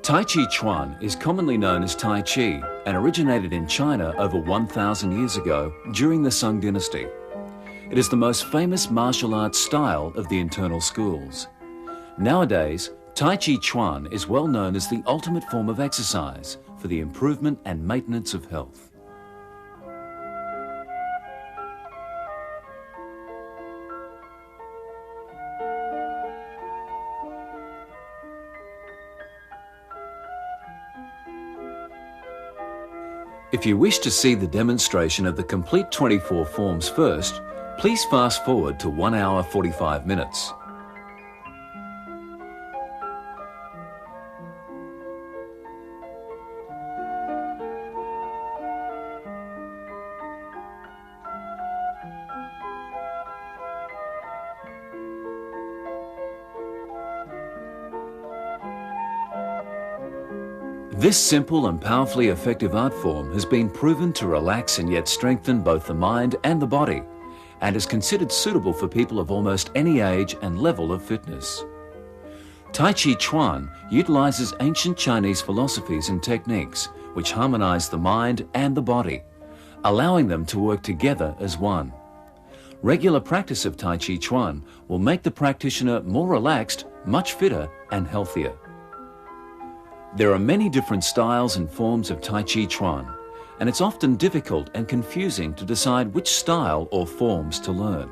Tai Chi Chuan is commonly known as Tai Chi and originated in China over 1,000 years ago during the Sung dynasty. It is the most famous martial arts style of the internal schools. Nowadays, Tai Chi Chuan is well known as the ultimate form of exercise for the improvement and maintenance of health. If you wish to see the demonstration of the complete 24 forms first, please fast forward to 1 hour 45 minutes. This simple and powerfully effective art form has been proven to relax and yet strengthen both the mind and the body, and is considered suitable for people of almost any age and level of fitness. Tai Chi Chuan utilizes ancient Chinese philosophies and techniques which harmonize the mind and the body, allowing them to work together as one. Regular practice of Tai Chi Chuan will make the practitioner more relaxed, much fitter, and healthier. There are many different styles and forms of Tai Chi Chuan, and it's often difficult and confusing to decide which style or forms to learn.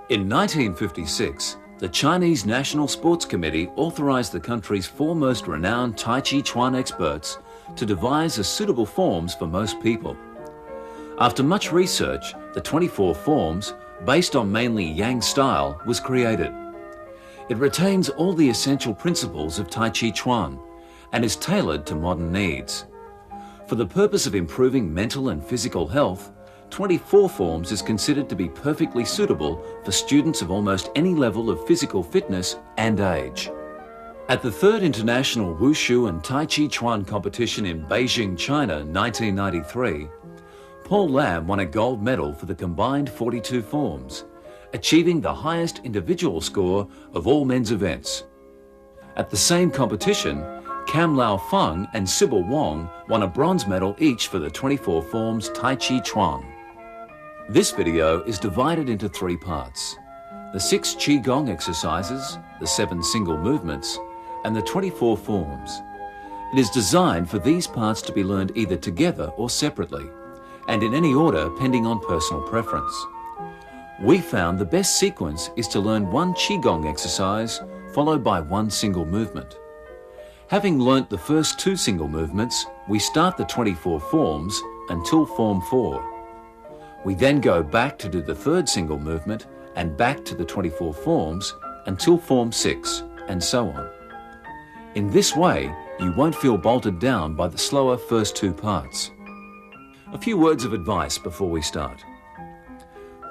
In 1956, the Chinese National Sports Committee authorized the country's foremost renowned Tai Chi Chuan experts to devise suitable forms for most people. After much research, the 24 forms, based on mainly Yang style, was created. It retains all the essential principles of Tai Chi Chuan and is tailored to modern needs. For the purpose of improving mental and physical health, 24 forms is considered to be perfectly suitable for students of almost any level of physical fitness and age. At the 3rd International Wushu and Tai Chi Chuan competition in Beijing, China, 1993, Paul Lam won a gold medal for the combined 42 forms, achieving the highest individual score of all men's events. At the same competition, Cam Lao Feng and Sybil Wong won a bronze medal each for the 24 forms Tai Chi Chuan. This video is divided into 3 parts: the 6 Qigong exercises, the 7 single movements, and the 24 forms. It is designed for these parts to be learned either together or separately, and in any order pending on personal preference. We found the best sequence is to learn 1 Qigong exercise followed by 1 single movement. Having learnt the first 2 single movements, we start the 24 forms until form 4. We then go back to do the 3rd single movement and back to the 24 forms until form 6, and so on. In this way, you won't feel bolted down by the slower first 2 parts. A few words of advice before we start.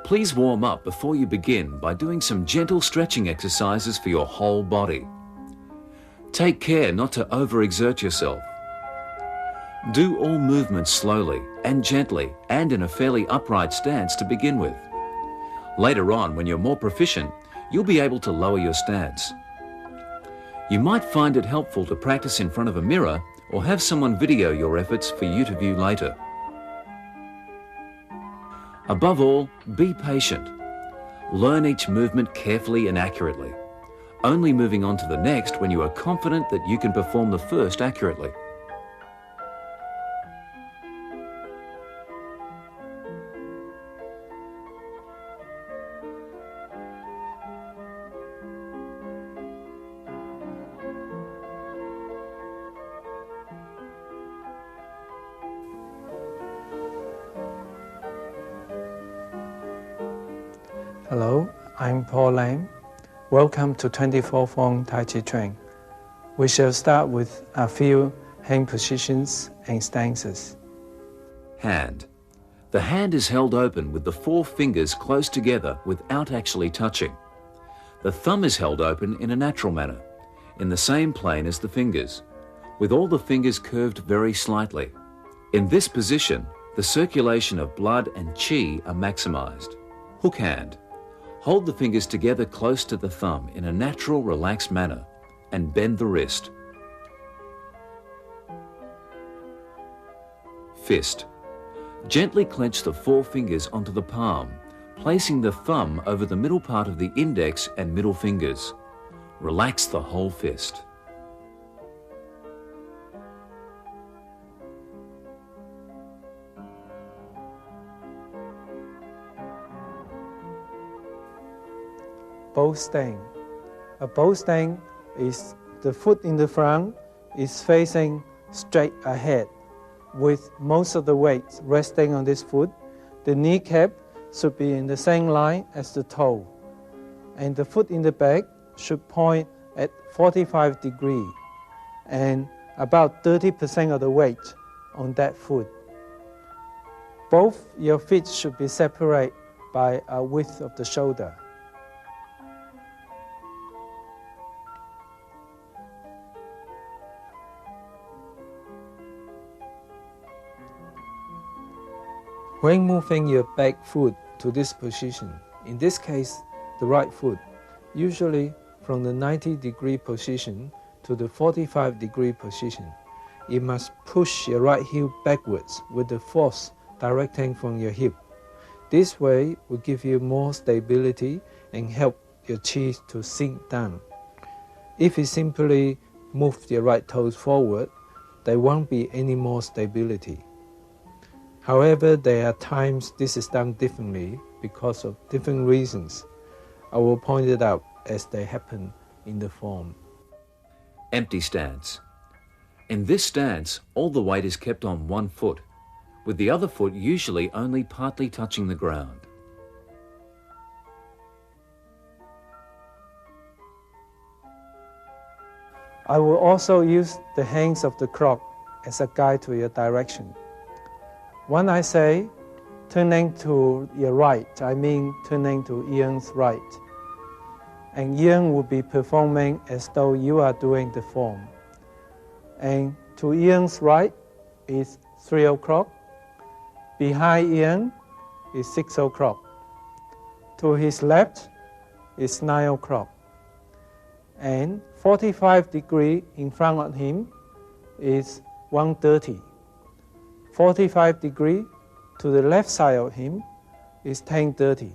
Please warm up before you begin by doing some gentle stretching exercises for your whole body. Take care not to overexert yourself. Do all movements slowly and gently and in a fairly upright stance to begin with. Later on, when you're more proficient, you'll be able to lower your stance. You might find it helpful to practice in front of a mirror or have someone video your efforts for you to view later. Above all, be patient. Learn each movement carefully and accurately, only moving on to the next when you are confident that you can perform the first accurately. Hello, I'm Paul Lam. Welcome to 24 Form Tai Chi Chuan. We shall start with a few hand positions and stances. Hand. The hand is held open with the 4 fingers close together without actually touching. The thumb is held open in a natural manner, in the same plane as the fingers, with all the fingers curved very slightly. In this position, the circulation of blood and qi are maximized. Hook hand. Hold the fingers together close to the thumb in a natural, relaxed manner and bend the wrist. Fist. Gently clench the four fingers onto the palm, placing the thumb over the middle part of the index and middle fingers. Relax the whole fist. Bow stand. A bow stand is the foot in the front is facing straight ahead, with most of the weight resting on this foot. The kneecap should be in the same line as the toe, and the foot in the back should point at 45 degrees, and about 30% of the weight on that foot. Both your feet should be separated by a width of the shoulder. When moving your back foot to this position, in this case the right foot, usually from the 90-degree position to the 45-degree position, you must push your right heel backwards with the force directing from your hip. This way will give you more stability and help your chi to sink down. If you simply move your right toes forward, there won't be any more stability. However, there are times this is done differently because of different reasons. I will point it out as they happen in the form. Empty stance. In this stance, all the weight is kept on one foot, with the other foot usually only partly touching the ground. I will also use the hands of the clock as a guide to your direction. When I say turning to your right, I mean turning to Ian's right. And Ian will be performing as though you are doing the form. And to Ian's right is 3 o'clock. Behind Ian is 6 o'clock. To his left is 9 o'clock. And 45 degrees in front of him is 1:30. 45 degrees to the left side of him is 10:30.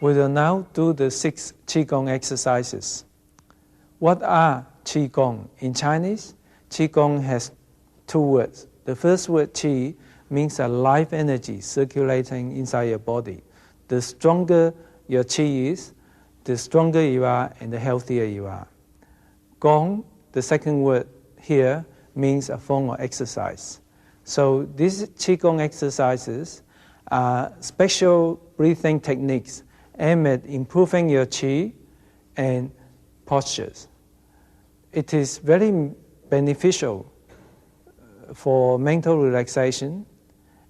We will now do the 6 Qigong exercises. What are Qigong? In Chinese, Qigong has 2 words. The first word, Qi, means a life energy circulating inside your body. The stronger your Qi is, the stronger you are and the healthier you are. Gong, the second word here, means a form of exercise. So these Qigong exercises are special breathing techniques aimed at improving your Qi and postures. It is very beneficial for mental relaxation,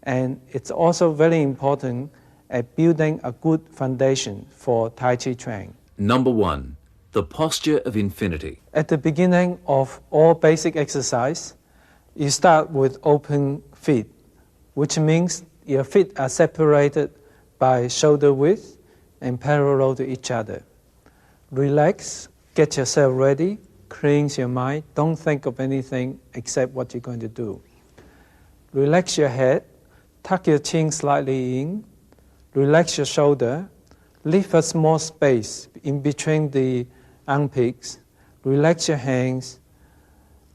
and it's also very important at building a good foundation for Tai Chi Chuan. Number 1, the posture of infinity. At the beginning of all basic exercise, you start with open feet, which means your feet are separated by shoulder width and parallel to each other. Relax, get yourself ready, cleanse your mind, don't think of anything except what you're going to do. Relax your head, tuck your chin slightly in, relax your shoulder, leave a small space in between the armpits, relax your hands,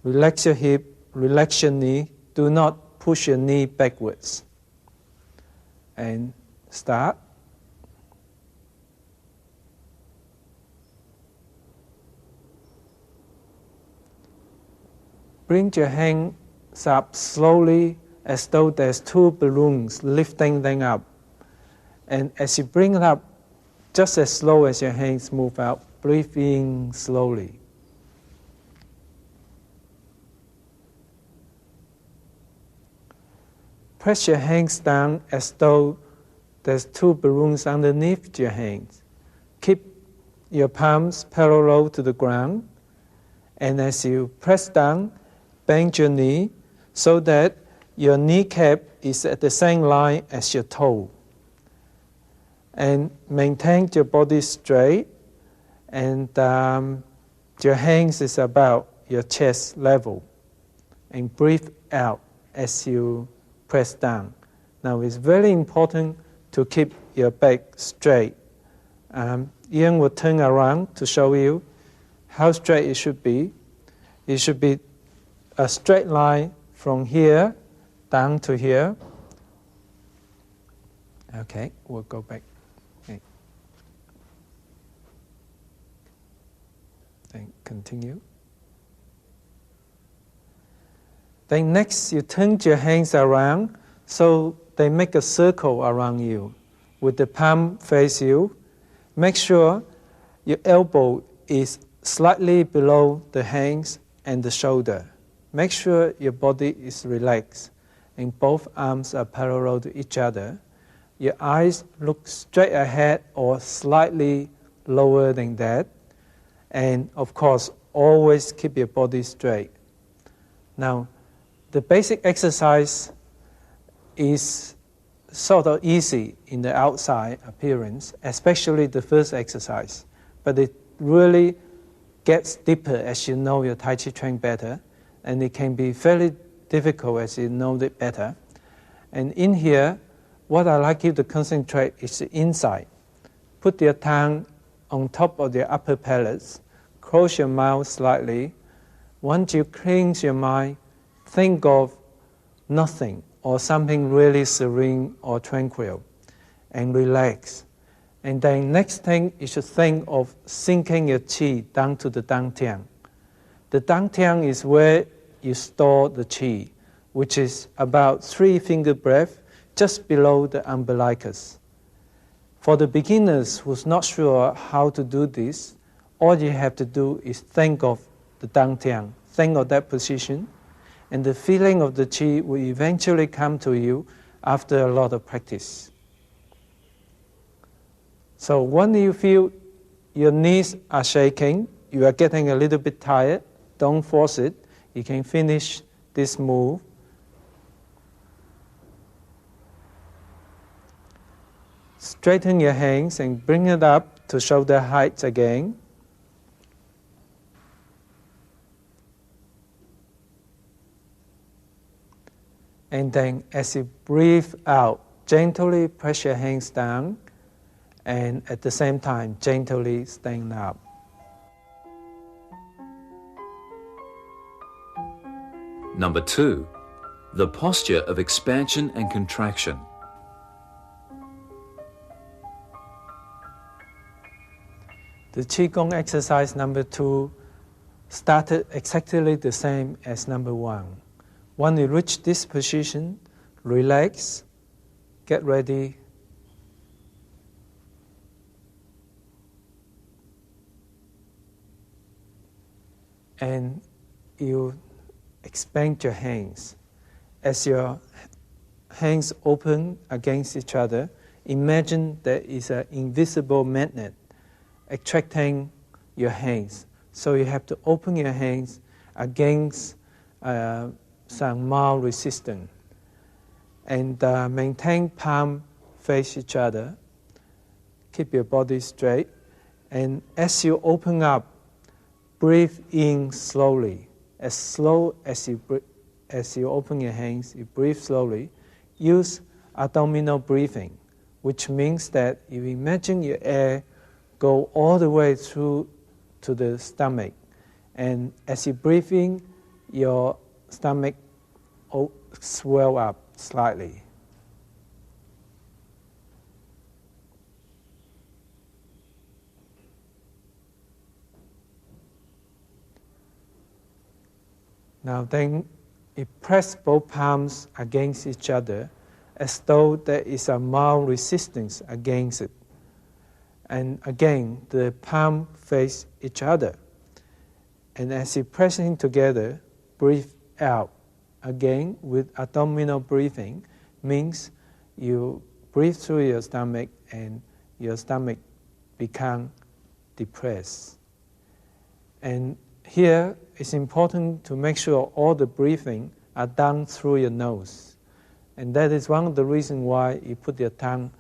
relax your hip, relax your knee, do not push your knee backwards. And start. Bring your hands up slowly as though there's 2 balloons lifting them up. And as you bring it up, just as slow as your hands move out, breathe in slowly. Press your hands down as though there's 2 balloons underneath your hands. Keep your palms parallel to the ground, and as you press down, bend your knee so that your kneecap is at the same line as your toe. And maintain your body straight, and your hands is about your chest level. And breathe out as you press down. Now it's very important to keep your back straight. Ian will turn around to show you how straight it should be. It should be a straight line from here down to here. Okay, we'll go back. Okay. Then continue. Then next, you turn your hands around so they make a circle around you with the palm face you. Make sure your elbow is slightly below the hands and the shoulder. Make sure your body is relaxed and both arms are parallel to each other. Your eyes look straight ahead or slightly lower than that. And of course, always keep your body straight. Now, the basic exercise is sort of easy in the outside appearance, especially the first exercise. But it really gets deeper as you know your Tai Chi Chuan better, and it can be very difficult as you know it better. And in here, what I like you to concentrate is the inside. Put your tongue on top of the upper palate, close your mouth slightly. Once you cleanse your mind, think of nothing or something really serene or tranquil, and relax. And then next thing, you should think of sinking your qi down to the dantian. The dantian is where you store the qi, which is about 3 finger breath just below the umbilicus. For the beginners who's not sure how to do this, all you have to do is think of the dantian, think of that position, and the feeling of the qi will eventually come to you after a lot of practice. So when you feel your knees are shaking, you are getting a little bit tired, don't force it. You can finish this move. Straighten your hands and bring it up to shoulder height again. And then as you breathe out, gently press your hands down, and at the same time, gently stand up. Number 2, the posture of expansion and contraction. The Qigong exercise number 2 started exactly the same as number 1. When you reach this position, relax, get ready. And you expand your hands. As your hands open against each other, imagine there is an invisible magnet attracting your hands. So you have to open your hands against some mild resistance. And maintain palm face each other. Keep your body straight. And as you open up, breathe in slowly. As slow as you open your hands, you breathe slowly. Use abdominal breathing, which means that you imagine your air go all the way through to the stomach. And as you breathe in, your stomach swell up slightly. Now then, you press both palms against each other as though there is a mild resistance against it. And again, the palm face each other. And as you press in together, breathe out. Again, with abdominal breathing, means you breathe through your stomach and your stomach become depressed. And here it's important to make sure all the breathing are done through your nose. And that is one of the reasons why you put your tongue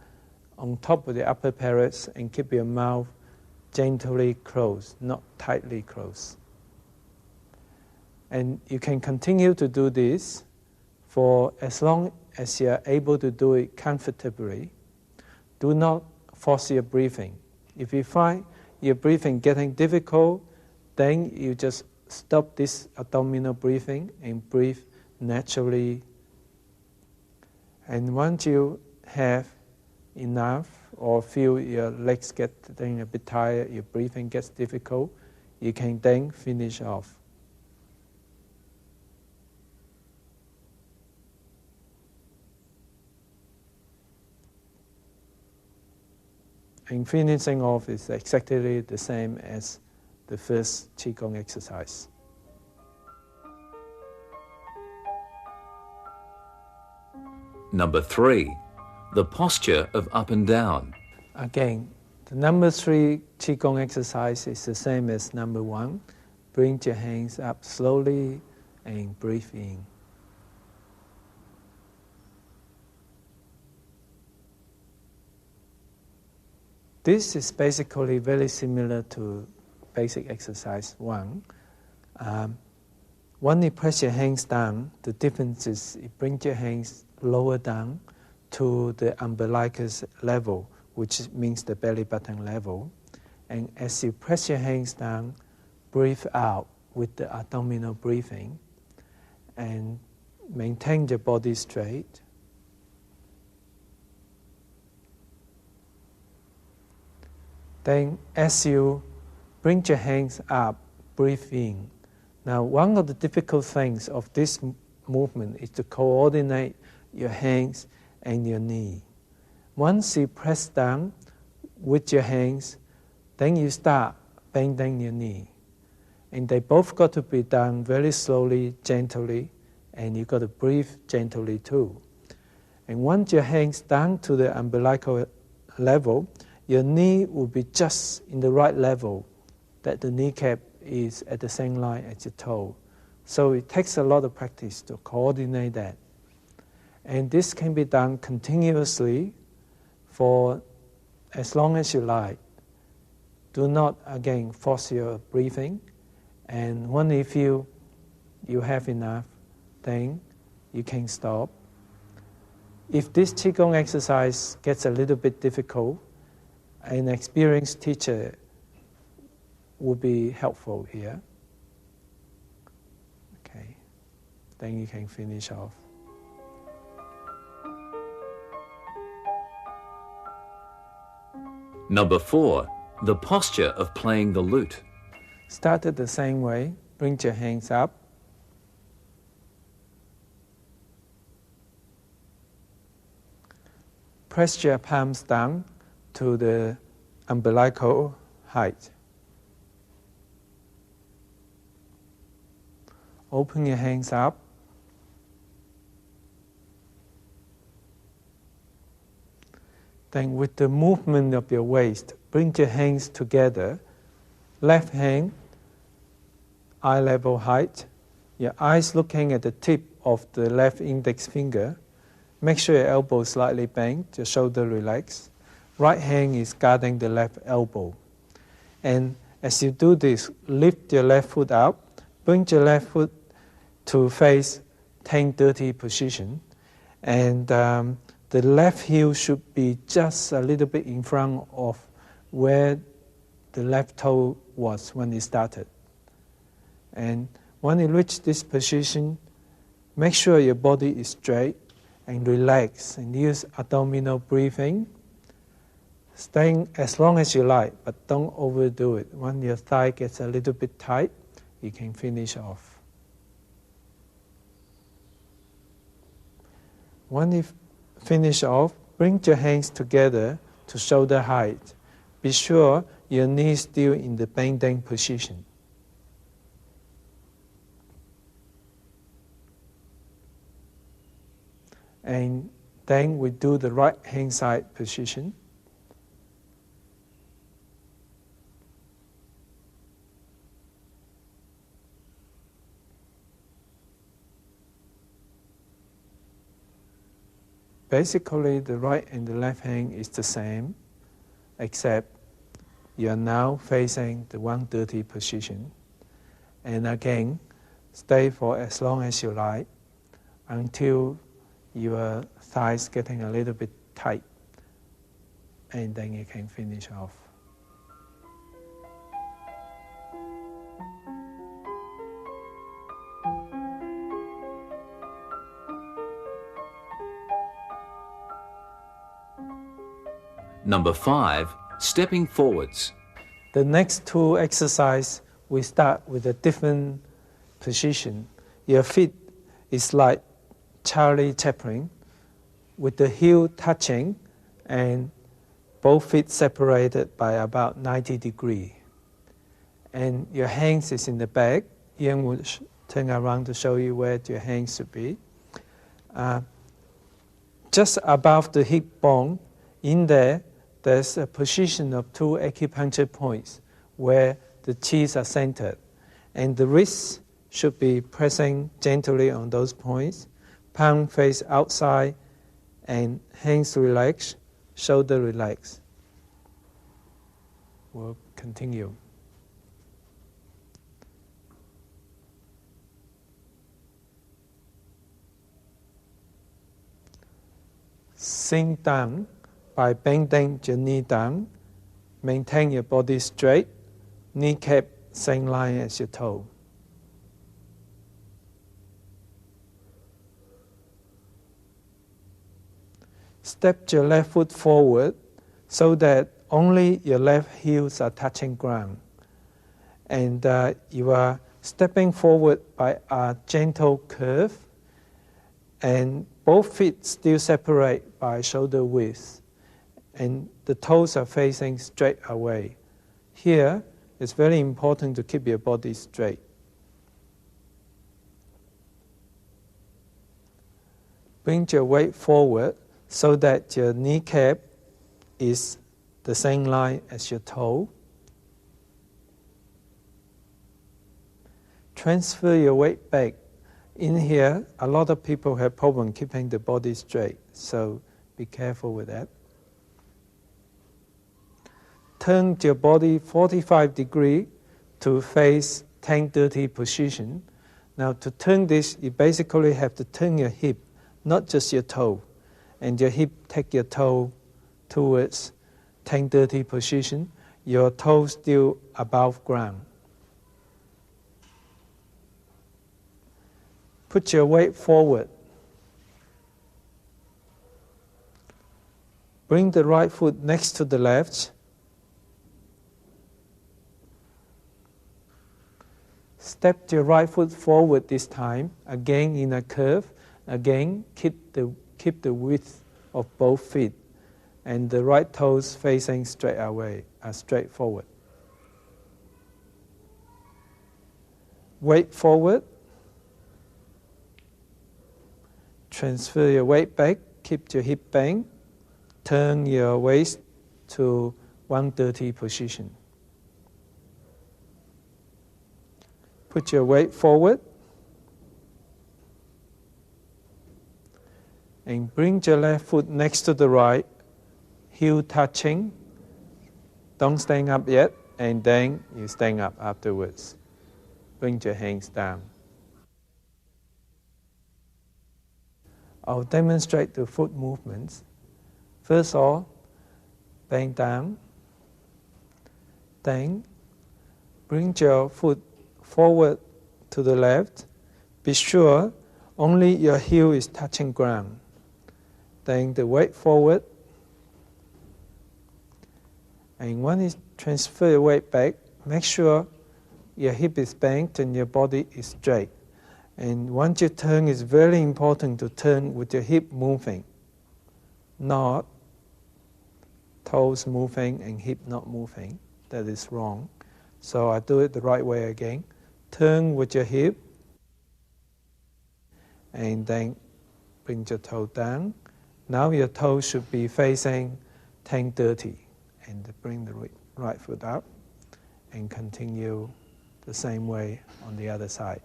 on top of the upper parets and keep your mouth gently closed, not tightly closed. And you can continue to do this for as long as you are able to do it comfortably. Do not force your breathing. If you find your breathing getting difficult, then you just stop this abdominal breathing and breathe naturally. And once you have enough or feel your legs getting a bit tired, your breathing gets difficult, you can then finish off. And finishing off is exactly the same as the first Qigong exercise. Number 3, the posture of up and down. Again, the number 3 Qigong exercise is the same as number 1. Bring your hands up slowly and breathe in. This is basically very similar to basic exercise 1. When you press your hands down, the difference is you bring your hands lower down to the umbilicus level, which means the belly button level. And as you press your hands down, breathe out with the abdominal breathing and maintain your body straight. Then as you bring your hands up, breathe in. Now, one of the difficult things of this movement is to coordinate your hands and your knee. Once you press down with your hands, then you start bending your knee. And they both got to be done very slowly, gently, and you got to breathe gently too. And once your hands down to the umbilical level, your knee will be just in the right level, that the kneecap is at the same line as your toe. So it takes a lot of practice to coordinate that. And this can be done continuously for as long as you like. Do not, again, force your breathing. And when you feel you have enough, then you can stop. If this Qigong exercise gets a little bit difficult, an experienced teacher would be helpful here. Okay, then you can finish off. Number 4, the posture of playing the lute. Start it the same way. Bring your hands up. Press your palms down to the umbilical height. Open your hands up. Then with the movement of your waist, bring your hands together. Left hand, eye level height. Your eyes looking at the tip of the left index finger. Make sure your elbow is slightly bent, your shoulder relaxed. Right hand is guarding the left elbow. And as you do this, lift your left foot up. Bring your left foot to face 10-30 position. And the left heel should be just a little bit in front of where the left toe was when you started. And when you reach this position, make sure your body is straight and relax and use abdominal breathing. Staying as long as you like, but don't overdo it. When your thigh gets a little bit tight, you can finish off. When you finish off, bring your hands together to shoulder height. Be sure your knee is still in the bending position. And then we do the right hand side position. Basically, the right and the left hand is the same, except you are now facing the 130 position. And again, stay for as long as you like until your thighs getting a little bit tight, and then you can finish off. Number 5, stepping forwards. The next two exercises, we start with a different position. Your feet is like Charlie Chaplin, with the heel touching and both feet separated by about 90 degrees. And your hands is in the back. Ian will turn around to show you where your hands should be. Just above the hip bone, there's a position of 2 acupuncture points where the chis are centered. And the wrists should be pressing gently on those points, palm face outside, and hands relaxed, shoulder relaxed. We'll continue. Sink down by bending your knee down. Maintain your body straight, kneecap same line as your toe. Step your left foot forward so that only your left heels are touching ground. And you are stepping forward by a gentle curve, and both feet still separate by shoulder width, and the toes are facing straight away. Here, it's very important to keep your body straight. Bring your weight forward so that your kneecap is the same line as your toe. Transfer your weight back. In here, a lot of people have problem keeping the body straight, so be careful with that. Turn your body 45 degrees to face 10-30 position. Now to turn this, you basically have to turn your hip, not just your toe. And your hip, take your toe towards 10-30 position. Your toe still above ground. Put your weight forward. Bring the right foot next to the left. Step your right foot forward this time, again in a curve. Again, keep the width of both feet, and the right toes facing straight away, straight forward. Weight forward. Transfer your weight back, keep your hip bent, turn your waist to 130 position. Put your weight forward and bring your left foot next to the right, heel touching. Don't stand up yet, and then you stand up afterwards. Bring your hands down. I'll demonstrate the foot movements. First of all, bend down. Then bring your foot forward to the left. Be sure only your heel is touching ground. Then the weight forward. And when you transfer your weight back, make sure your hip is bent and your body is straight. And once you turn, it's very important to turn with your hip moving, not toes moving and hip not moving. That is wrong. So I do it the right way again. Turn with your hip, and then bring your toe down. Now your toe should be facing 10-30, and bring the right foot up, and continue the same way on the other side.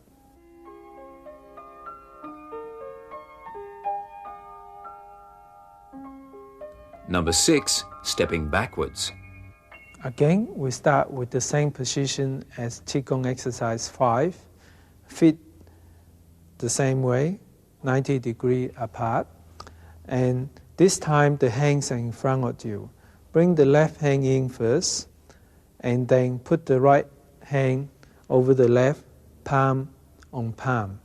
Number 6, stepping backwards. Again, we start with the same position as Qigong exercise 5. Feet the same way, 90 degrees apart. And this time the hands are in front of you. Bring the left hand in first, and then put the right hand over the left, palm on palm.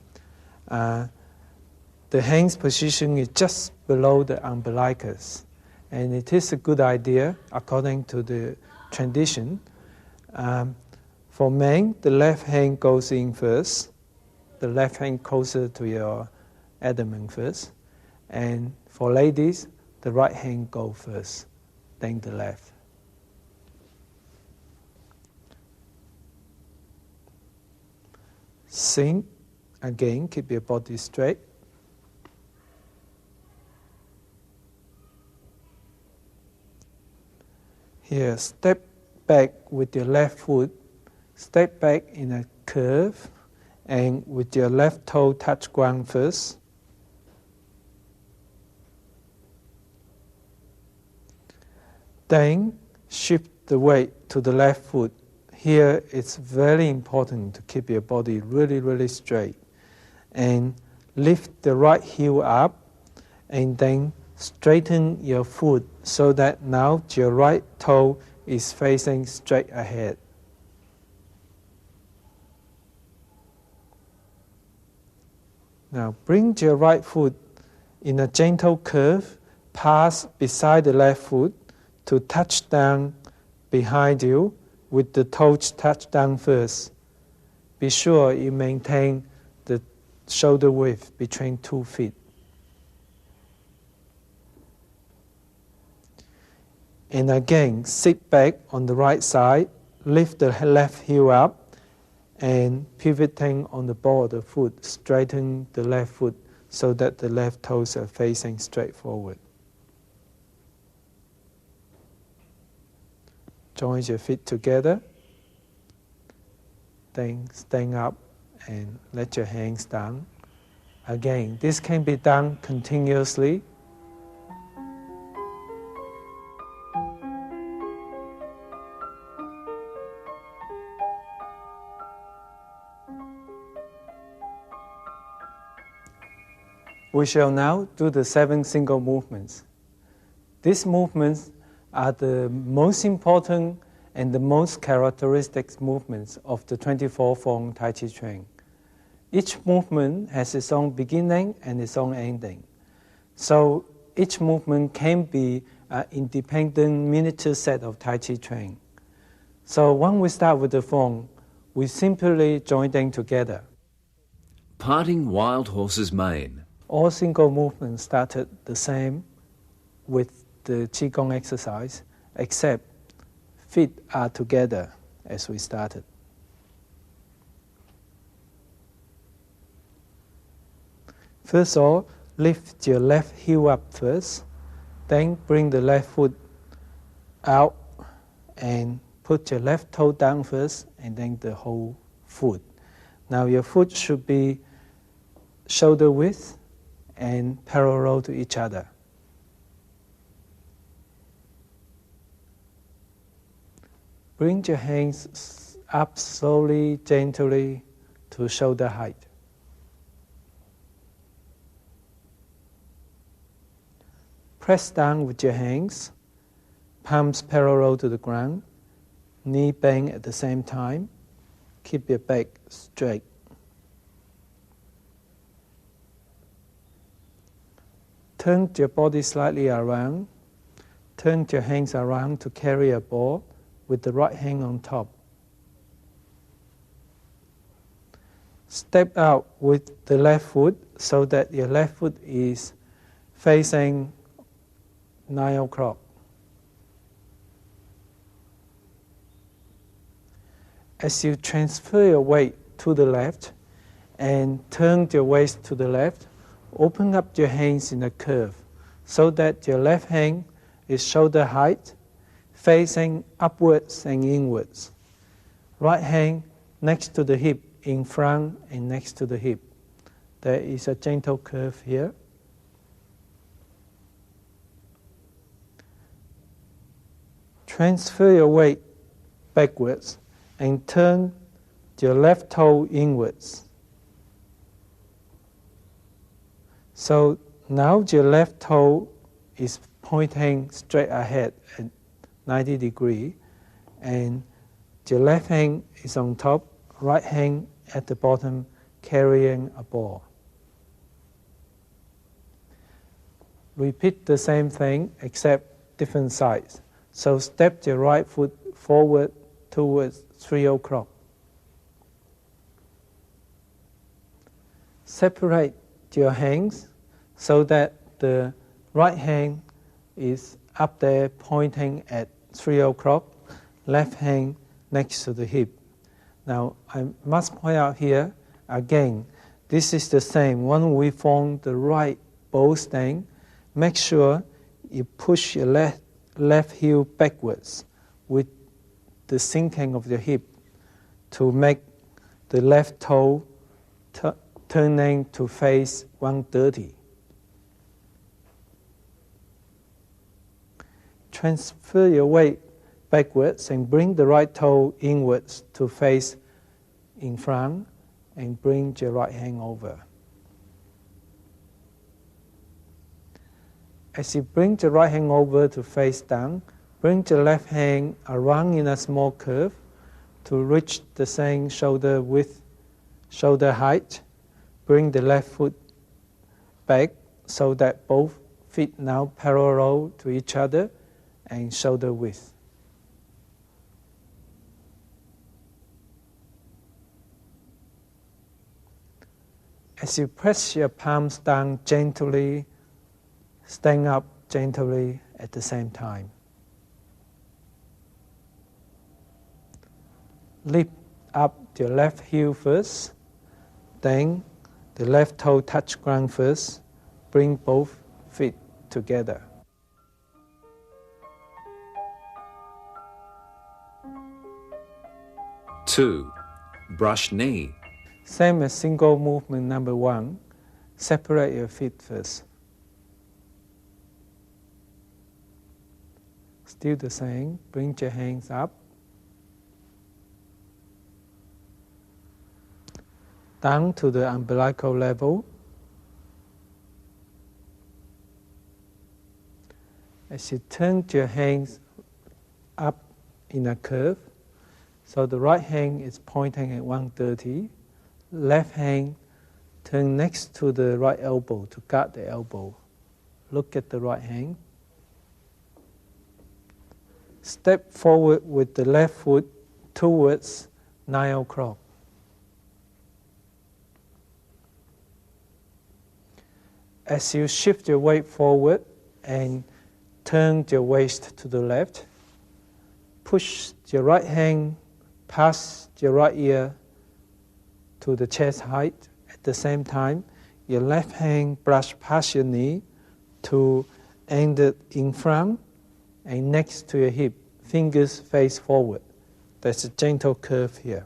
The hand's position is just below the umbilicus. And it is a good idea, according to the tradition. For men, the left hand goes in first, the left hand closer to your abdomen first. And for ladies, the right hand goes first, then the left. Sink, again, keep your body straight. Here, step back with your left foot, step back in a curve, and with your left toe touch ground first. Then shift the weight to the left foot. Here it's very important to keep your body really, really straight. And lift the right heel up, and then straighten your foot so that now your right toe is facing straight ahead. Now bring your right foot in a gentle curve, pass beside the left foot to touch down behind you with the toes touch down first. Be sure you maintain the shoulder width between 2 feet. And again, sit back on the right side, lift the left heel up, and pivoting on the ball of the foot, straighten the left foot so that the left toes are facing straight forward. Join your feet together, then stand up and let your hands down. Again, this can be done continuously. We shall now do the 7 single movements. These movements are the most important and the most characteristic movements of the 24-form Tai Chi Chuan. Each movement has its own beginning and its own ending. So each movement can be an independent miniature set of Tai Chi Chuan. So when we start with the form, we simply join them together. Parting wild horse's mane. All single movements started the same with the Qigong exercise, except feet are together as we started. First of all, lift your left heel up first, then bring the left foot out and put your left toe down first, and then the whole foot. Now your foot should be shoulder width and parallel to each other. Bring your hands up slowly, gently to shoulder height. Press down with your hands, palms parallel to the ground, knee bend at the same time. Keep your back straight. Turn your body slightly around. Turn your hands around to carry a ball with the right hand on top. Step out with the left foot so that your left foot is facing 9 o'clock. As you transfer your weight to the left and turn your waist to the left, open up your hands in a curve so that your left hand is shoulder height, facing upwards and inwards. Right hand next to the hip, in front and next to the hip. There is a gentle curve here. Transfer your weight backwards and turn your left toe inwards. So now your left toe is pointing straight ahead at 90 degrees, and your left hand is on top, right hand at the bottom carrying a ball. Repeat the same thing except different sides. So step your right foot forward towards 3 o'clock. Separate your hands so that the right hand is up there pointing at 3 o'clock, left hand next to the hip. Now I must point out here again, this is the same. When we form the right bow stand, make sure you push your left heel backwards with the sinking of your hip to make the left toe turning to face 130. Transfer your weight backwards and bring the right toe inwards to face in front and bring your right hand over. As you bring the right hand over to face down, bring the left hand around in a small curve to reach the same shoulder width, shoulder height. Bring the left foot back so that both feet now parallel to each other and shoulder width. As you press your palms down gently, stand up gently at the same time. Lift up your left heel first, then the left toe touch ground first. Bring both feet together. Two, brush knee. Same as single movement number 1. Separate your feet first. Still the same. Bring your hands up. Down to the umbilical level. As you turn your hands up in a curve, so the right hand is pointing at 130, left hand turn next to the right elbow to guard the elbow. Look at the right hand. Step forward with the left foot towards 9 o'clock. As you shift your weight forward and turn your waist to the left, push your right hand past your right ear to the chest height. At the same time, your left hand brush past your knee to end it in front and next to your hip. Fingers face forward. There's a gentle curve here.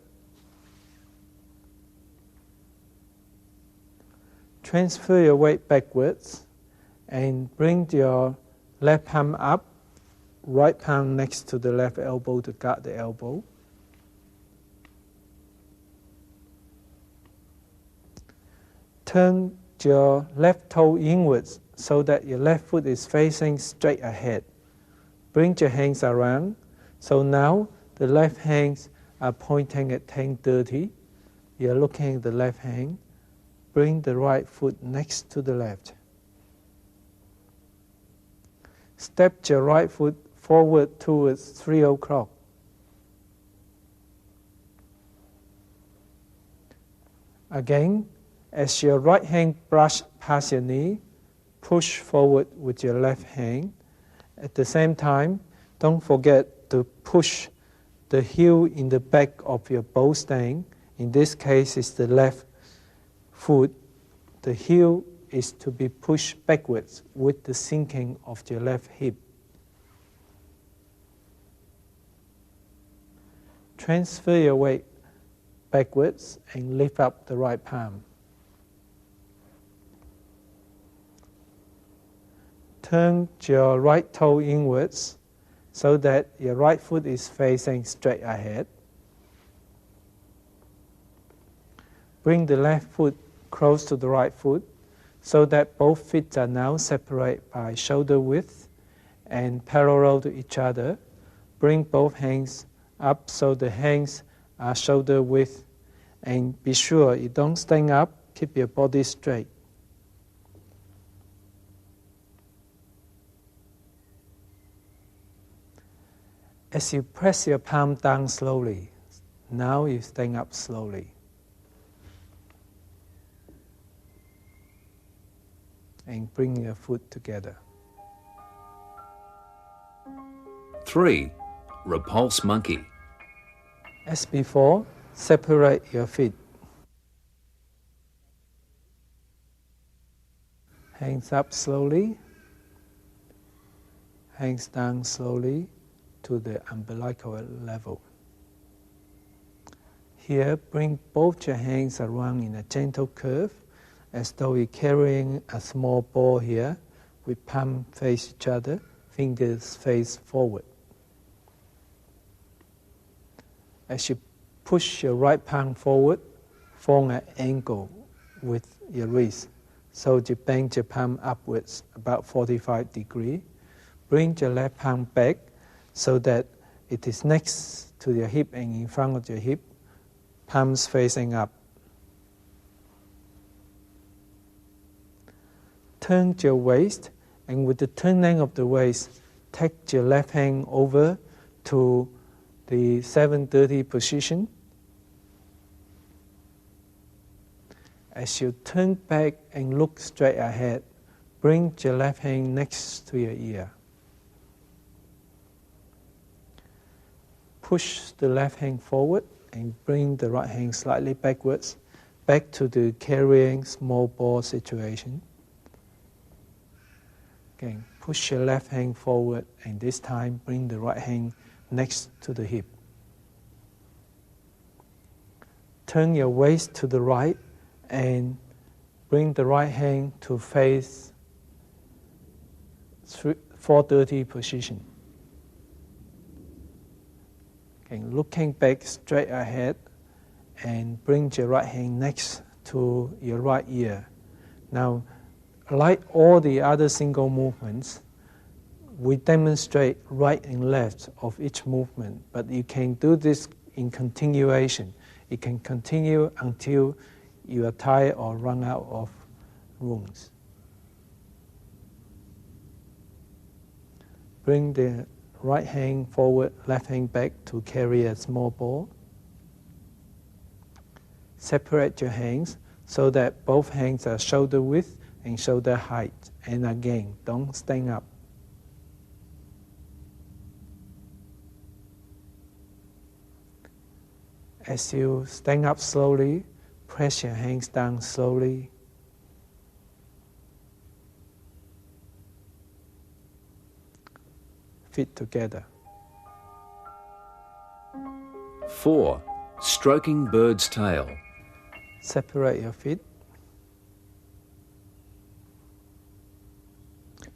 Transfer your weight backwards and bring your left palm up, right palm next to the left elbow to guard the elbow. Turn your left toe inwards so that your left foot is facing straight ahead. Bring your hands around. So now the left hands are pointing at 10:30. You're looking at the left hand. Bring the right foot next to the left. Step your right foot forward towards 3 o'clock. Again, as your right hand brush past your knee, push forward with your left hand. At the same time, don't forget to push the heel in the back of your bow stand. In this case, it's the left foot. The heel is to be pushed backwards with the sinking of your left hip. Transfer your weight backwards and lift up the right palm. Turn your right toe inwards so that your right foot is facing straight ahead. Bring the left foot close to the right foot so that both feet are now separated by shoulder width and parallel to each other. Bring both hands up so the hands are shoulder width, and be sure you don't stand up, keep your body straight. As you press your palm down slowly, now you stand up slowly. And bring your foot together. 3. Repulse monkey. As before, separate your feet. Hands up slowly, hands down slowly to the umbilical level. Here, bring both your hands around in a gentle curve, as though you're carrying a small ball here, with palms face each other, fingers face forward. As you push your right palm forward, form an angle with your wrist. So you bend your palm upwards about 45 degrees. Bring your left palm back so that it is next to your hip and in front of your hip, palms facing up. Turn your waist, and with the turning of the waist, take your left hand over to the 730 position. As you turn back and look straight ahead, bring your left hand next to your ear. Push the left hand forward and bring the right hand slightly backwards, back to the carrying small ball situation. Again, push your left hand forward, and this time bring the right hand next to the hip. Turn your waist to the right and bring the right hand to face 430 position. Again, looking back straight ahead and bring your right hand next to your right ear. Now, like all the other single movements, we demonstrate right and left of each movement, but you can do this in continuation. You can continue until you are tired or run out of rooms. Bring the right hand forward, left hand back to carry a small ball. Separate your hands so that both hands are shoulder width and shoulder height. And again, don't stand up. As you stand up slowly, press your hands down slowly. Feet together. 4. Stroking bird's tail. Separate your feet.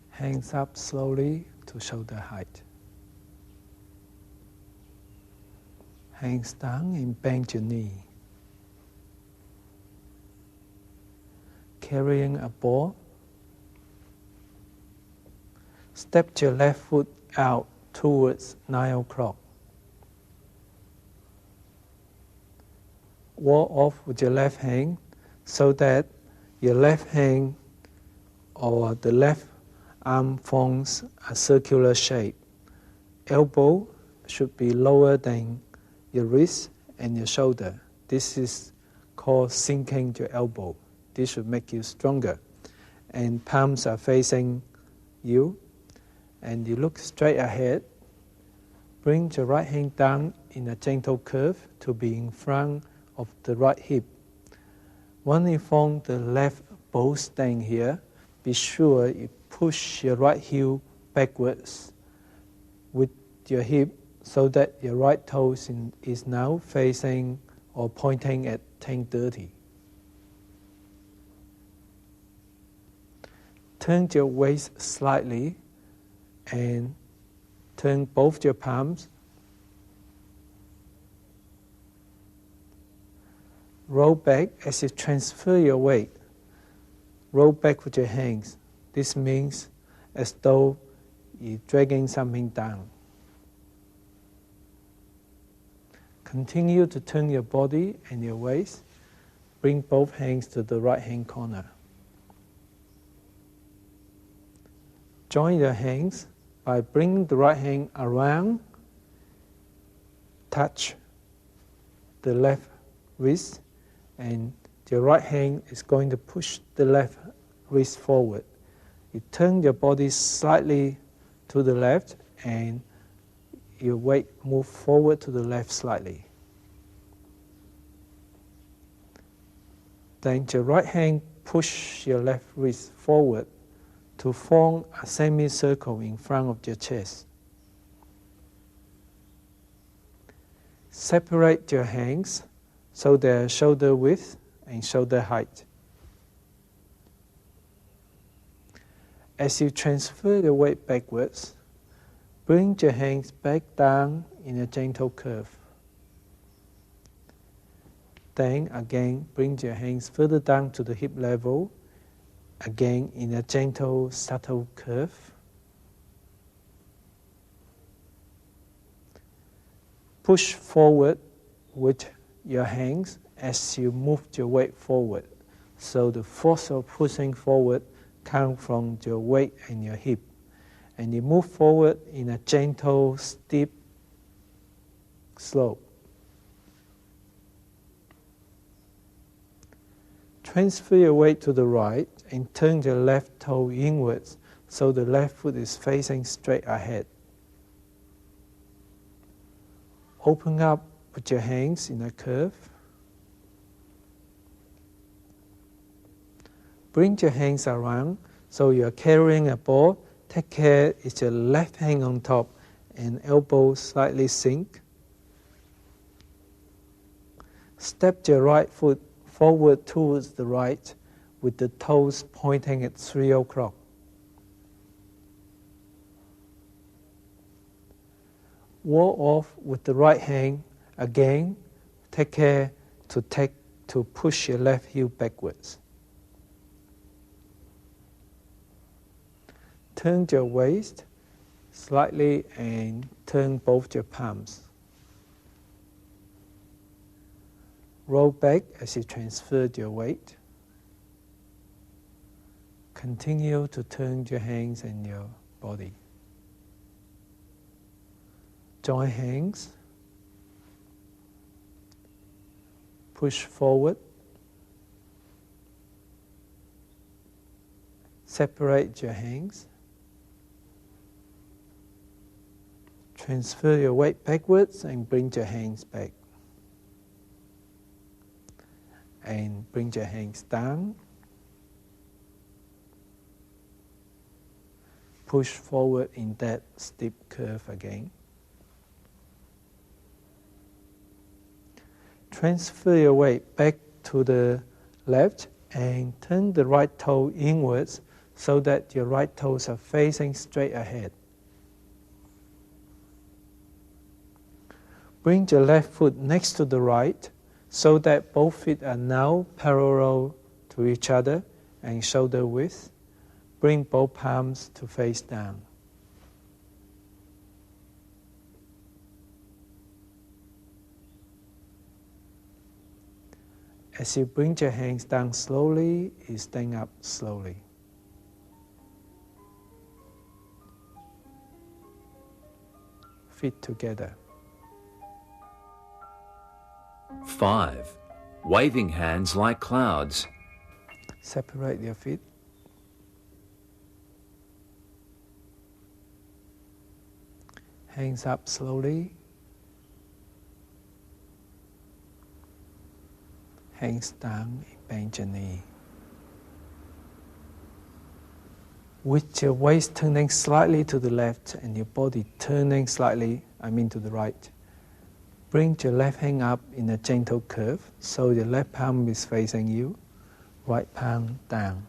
Hands up slowly to shoulder height. Hands down and bend your knee. Carrying a ball. Step your left foot out towards 9 o'clock. Walk off with your left hand so that your left hand or the left arm forms a circular shape. Elbow should be lower than your wrist and your shoulder. This is called sinking your elbow. This should make you stronger. And palms are facing you. And you look straight ahead. Bring your right hand down in a gentle curve to be in front of the right hip. When you form the left bow stand here, be sure you push your right heel backwards with your hip so that your right toe is now facing or pointing at 10:30. Turn your waist slightly and Turn both your palms. Roll back as you transfer your weight. Roll back with your hands. This means as though you're dragging something down. Continue to turn your body and your waist. Bring both hands to the right hand corner. Join your hands by bringing the right hand around, touch the left wrist, and your right hand is going to push the left wrist forward. You turn your body slightly to the left and your weight move forward to the left slightly. Then your right hand push your left wrist forward to form a semicircle in front of your chest. Separate your hands so they're shoulder width and shoulder height. As you transfer the weight backwards, bring your hands back down in a gentle curve. Then again, bring your hands further down to the hip level, again in a gentle, subtle curve. Push forward with your hands as you move your weight forward. So the force of pushing forward comes from your weight and your hip. And you move forward in a gentle, steep slope. Transfer your weight to the right and turn your left toe inwards so the left foot is facing straight ahead. Open up with your hands in a curve. Bring your hands around so you are carrying a ball. Take care it's your left hand on top and elbow slightly sink. Step your right foot forward towards the right with the toes pointing at 3 o'clock. Wall off with the right hand. Again, take care to push your left heel backwards. Turn your waist slightly and turn both your palms. Roll back as you transferred your weight. Continue to turn your hands and your body. Join hands. Push forward. Separate your hands. Transfer your weight backwards and bring your hands back. And bring your hands down. Push forward in that steep curve again. Transfer your weight back to the left and turn the right toe inwards so that your right toes are facing straight ahead. Bring your left foot next to the right so that both feet are now parallel to each other and shoulder width. Bring both palms to face down. As you bring your hands down slowly, you stand up slowly. Feet together. 5. Waving hands like clouds. Separate your feet. Hands up slowly. Hands down, bend your knee. With your waist turning slightly to the left and your body turning slightly, to the right. Bring your left hand up in a gentle curve so your left palm is facing you, right palm down.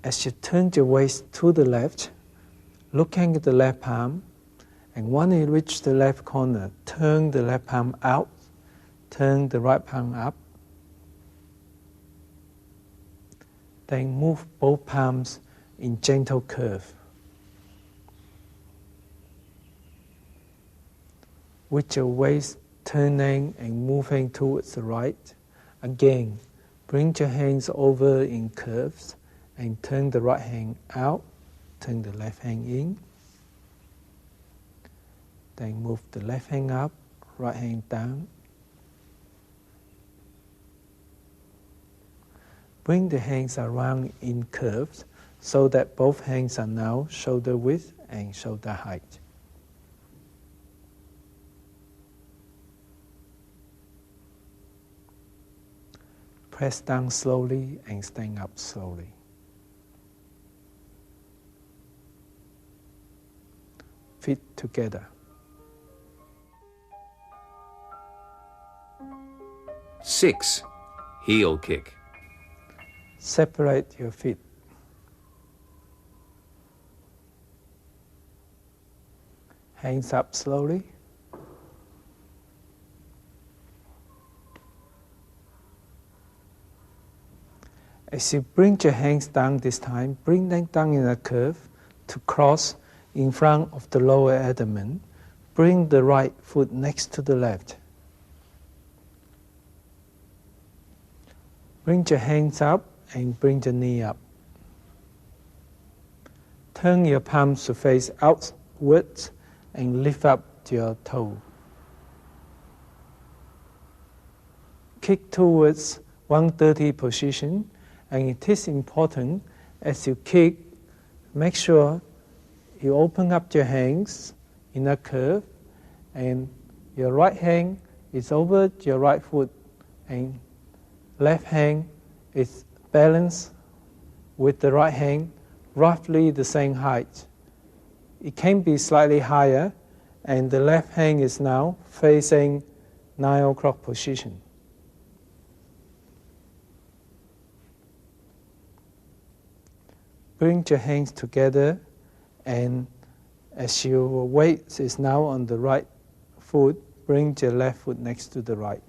As you turn your waist to the left, looking at the left palm, and when you reach the left corner, turn the left palm out, turn the right palm up. Then move both palms in gentle curve. With your waist turning and moving towards the right, again, bring your hands over in curves and turn the right hand out, turn the left hand in. Then move the left hand up, right hand down. Bring the hands around in curves so that both hands are now shoulder width and shoulder height. Press down slowly and stand up slowly. Feet together. 6. Heel kick. Separate your feet. Hands up slowly. As you bring your hands down this time, bring them down in a curve to cross in front of the lower abdomen. Bring the right foot next to the left. Bring your hands up and bring the knee up. Turn your palms to face outwards and lift up your toe. Kick towards 130 position, and it is important as you kick, make sure you open up your hands in a curve and your right hand is over your right foot and left hand is balanced with the right hand, roughly the same height. It can be slightly higher, and the left hand is now facing 9 o'clock position. Bring your hands together, and as your weight is now on the right foot, bring your left foot next to the right.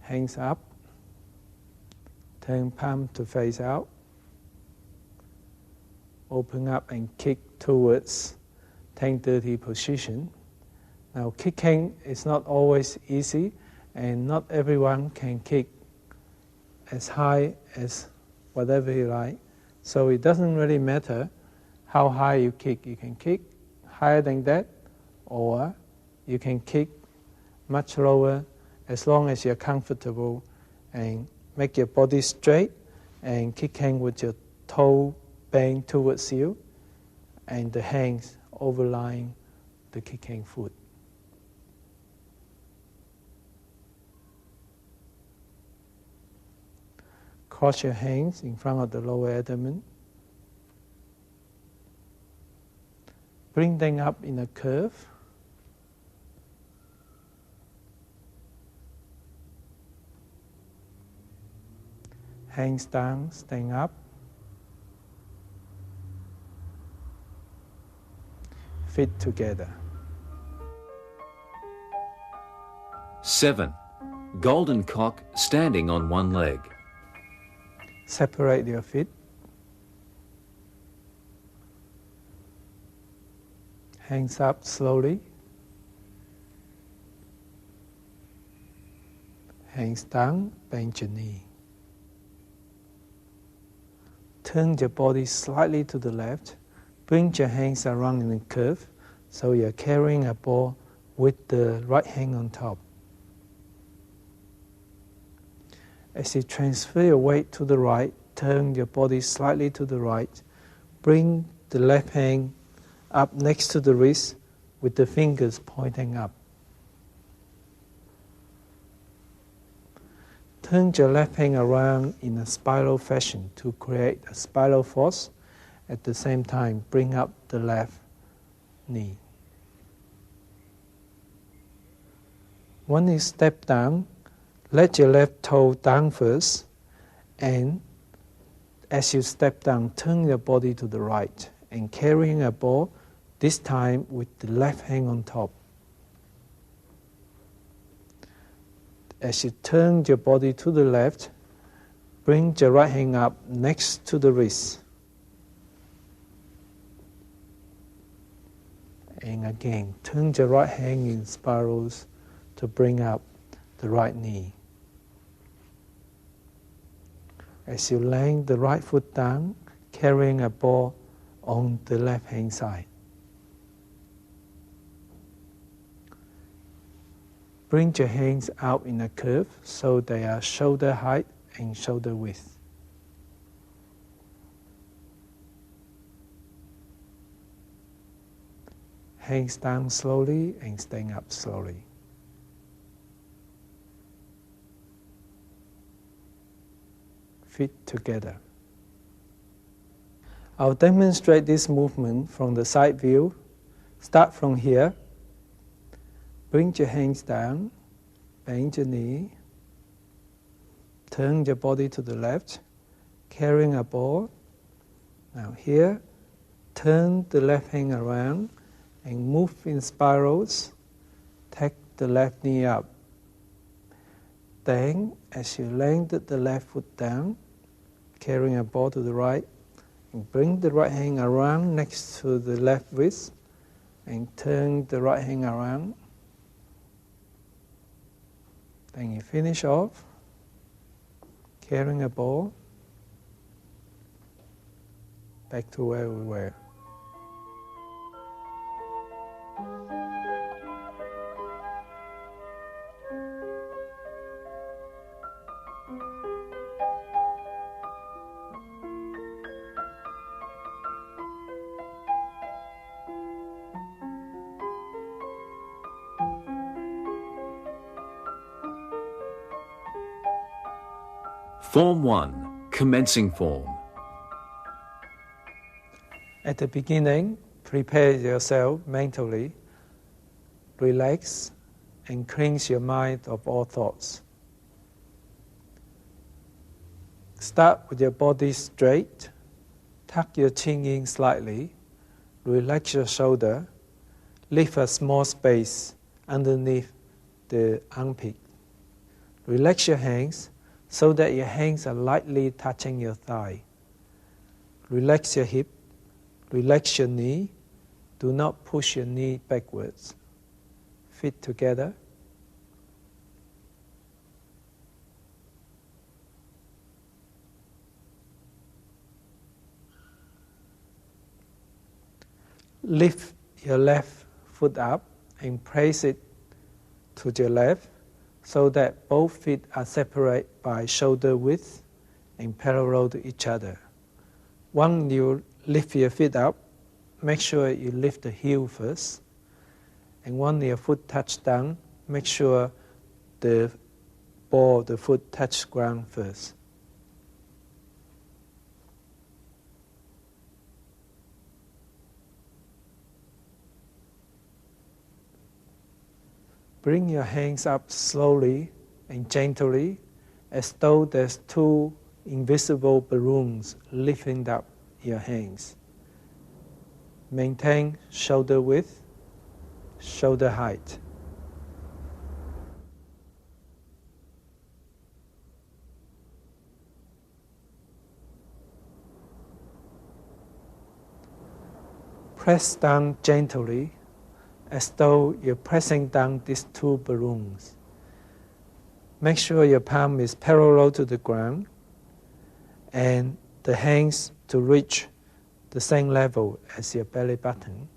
Hands up. Turn palm to face out. Open up and kick towards 10-30 position. Now kicking is not always easy, and not everyone can kick as high as whatever you like. So it doesn't really matter how high you kick. You can kick higher than that, or you can kick much lower, as long as you're comfortable and make your body straight and kicking with your toe bent towards you and the hands overlying the kicking foot. Cross your hands in front of the lower abdomen. Bring them up in a curve. Hands down, stand up. Feet together. 7. Golden cock standing on one leg. Separate your feet. Hands up slowly. Hands down, bend your knee. Turn your body slightly to the left. Bring your hands around in a curve so you're carrying a ball with the right hand on top. As you transfer your weight to the right, turn your body slightly to the right. Bring the left hand up next to the wrist with the fingers pointing up. Turn your left hand around in a spiral fashion to create a spiral force. At the same time, bring up the left knee. When you step down, let your left toe down first and As you step down, turn your body to the right and carrying a ball, this time with the left hand on top. As you turn your body to the left, bring your right hand up next to the wrist. And again, turn your right hand in spirals to bring up the right knee. As you lay the right foot down, carrying a ball on the left hand side. Bring your hands out in a curve so they are shoulder height and shoulder width. Hands down slowly and stand up slowly. Feet together. I'll demonstrate this movement from the side view. Start from here. Bring your hands down, bend your knee, turn your body to the left, carrying a ball. Now here, turn the left hand around and move in spirals. Take the left knee up. Then, as you land the left foot down, carrying a ball to the right, and bring the right hand around next to the left wrist, and turn the right hand around. Then you finish off, carrying a ball, back to where we were. Form 1, Commencing Form. At the beginning, prepare yourself mentally, relax, and cleanse your mind of all thoughts. Start with your body straight, tuck your chin in slightly, relax your shoulder, leave a small space underneath the armpit. Relax your hands so that your hands are lightly touching your thigh. Relax your hip, relax your knee. Do not push your knee backwards. Feet together. Lift your left foot up and place it to your left, so that both feet are separate by shoulder width and parallel to each other. When you lift your feet up, make sure you lift the heel first. And when your foot touches down, make sure the ball, the foot touches ground first. Bring your hands up slowly and gently, as though there's two invisible balloons lifting up your hands. Maintain shoulder width, shoulder height. Press down gently, as though you're pressing down these two balloons. Make sure your palm is parallel to the ground and the hands to reach the same level as your belly button.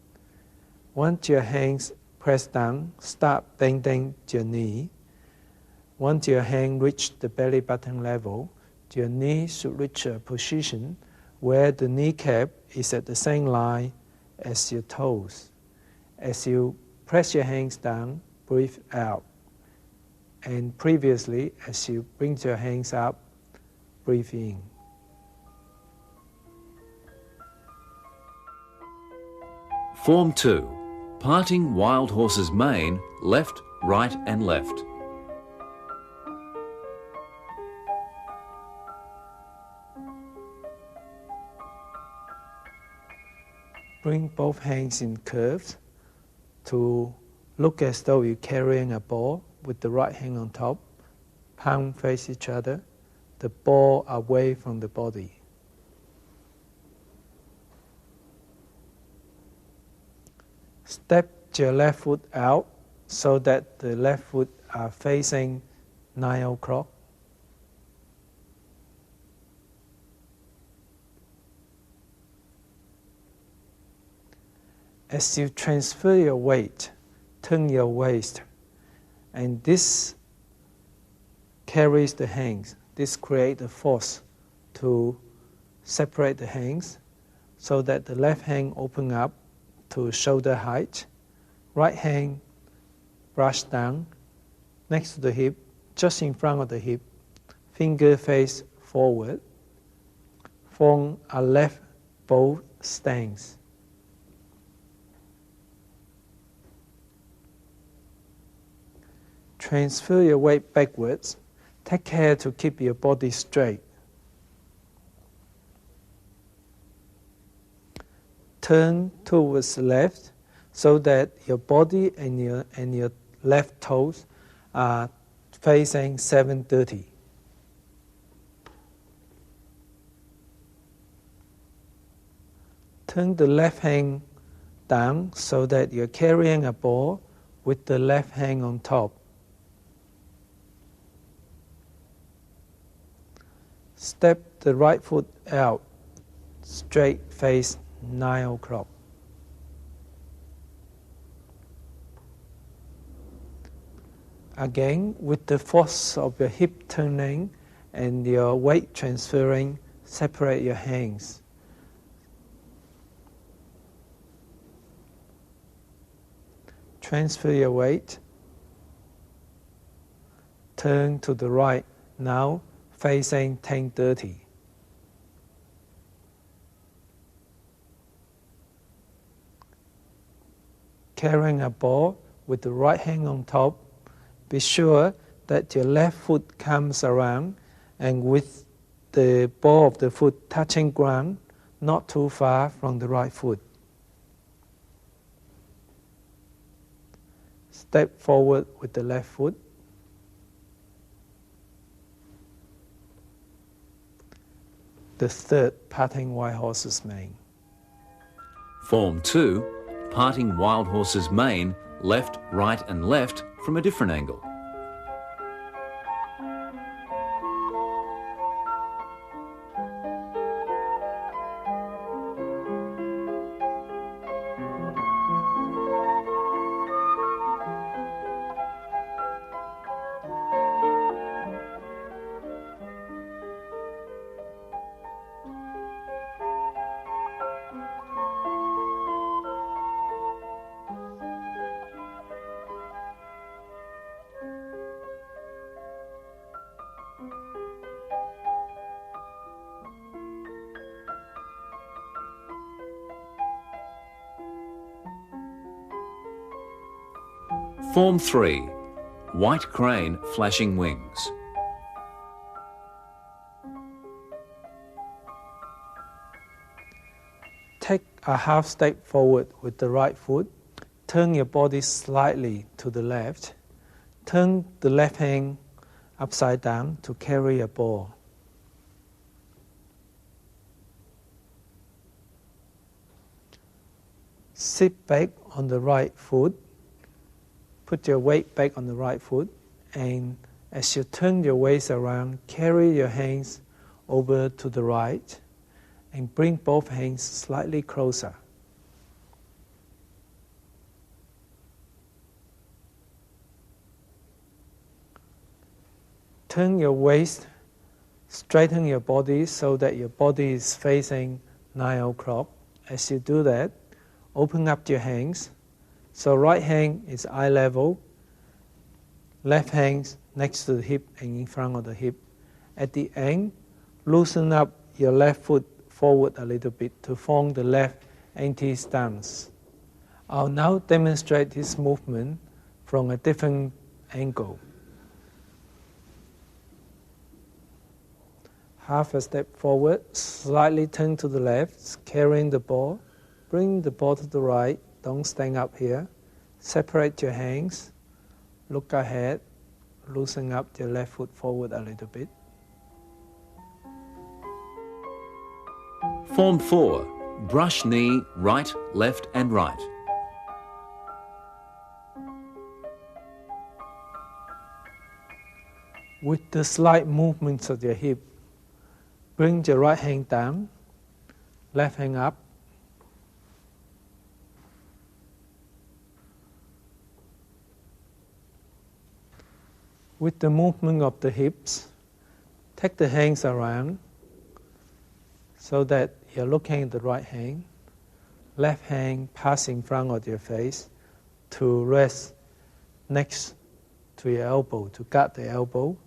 Once your hands press down, start bending your knee. Once your hand reaches the belly button level, your knee should reach a position where the kneecap is at the same line as your toes. As you press your hands down, breathe out. And previously, as you bring your hands up, breathe in. Form 2, Parting Wild Horse's Mane, left, right and left. Bring both hands in curves to look as though you're carrying a ball with the right hand on top, palm face each other, the ball away from the body. Step your left foot out so that the left foot are facing 9 o'clock. As you transfer your weight, turn your waist, and this carries the hands. This creates a force to separate the hands so that the left hand opens up to shoulder height, right hand brush down next to the hip, just in front of the hip, finger face forward, form a left bow stance. Transfer your weight backwards. Take care to keep your body straight. Turn towards the left so that your body and your left toes are facing 7:30. Turn the left hand down so that you're carrying a ball with the left hand on top. Step the right foot out, straight face 9 o'clock. Again, with the force of your hip turning and your weight transferring, separate your hands. Transfer your weight. Turn to the right now, facing 10:30. Carrying a ball with the right hand on top, be sure that your left foot comes around and with the ball of the foot touching ground, not too far from the right foot. Step forward with the left foot. The third, parting wild horse's mane. Form 2, parting wild horse's mane, left, right and left from a different angle. Form 3, white crane flashing wings. Take a half step forward with the right foot. Turn your body slightly to the left. Turn the left hand upside down to carry a ball. Sit back on the right foot. Put your weight back on the right foot, and as you turn your waist around, carry your hands over to the right and bring both hands slightly closer. Turn your waist, straighten your body so that your body is facing 9 o'clock. As you do that, open up your hands. So right hand is eye level, left hand next to the hip and in front of the hip. At the end, loosen up your left foot forward a little bit to form the left anti-stance. I'll now demonstrate this movement from a different angle. Half a step forward, slightly turn to the left, carrying the ball. Bring the ball to the right. Don't stand up here. Separate your hands. Look ahead. Loosen up your left foot forward a little bit. Form 4. Brush knee, right, left and right. With the slight movements of your hip, bring your right hand down, left hand up. With the movement of the hips, take the hands around so that you're looking at the right hand. Left hand pass in front of your face to rest next to your elbow, to guard the elbow.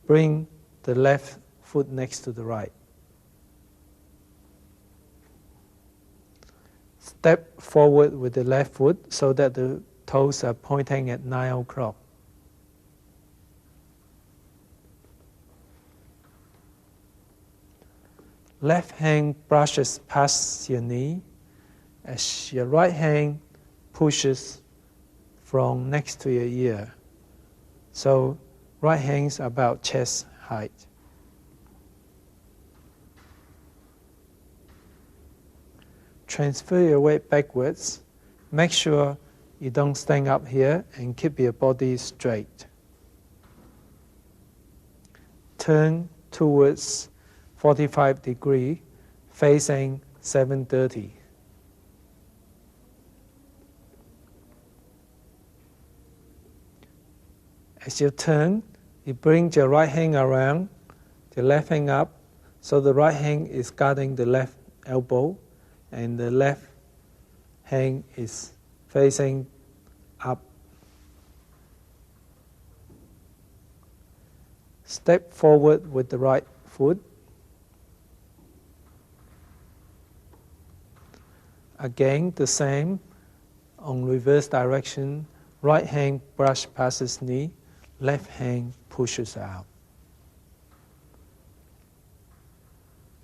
Bring the left foot next to the right. Step forward with the left foot so that the toes are pointing at 9 o'clock. Left hand brushes past your knee as your right hand pushes from next to your ear. So right hand's about chest height. Transfer your weight backwards. Make sure you don't stand up here and keep your body straight. Turn towards 45 degrees, facing 7:30. As you turn, you bring your right hand around, the left hand up, so the right hand is guarding the left elbow, and the left hand is facing up. Step forward with the right foot. Again, the same, on reverse direction, right hand brush passes knee, left hand pushes out.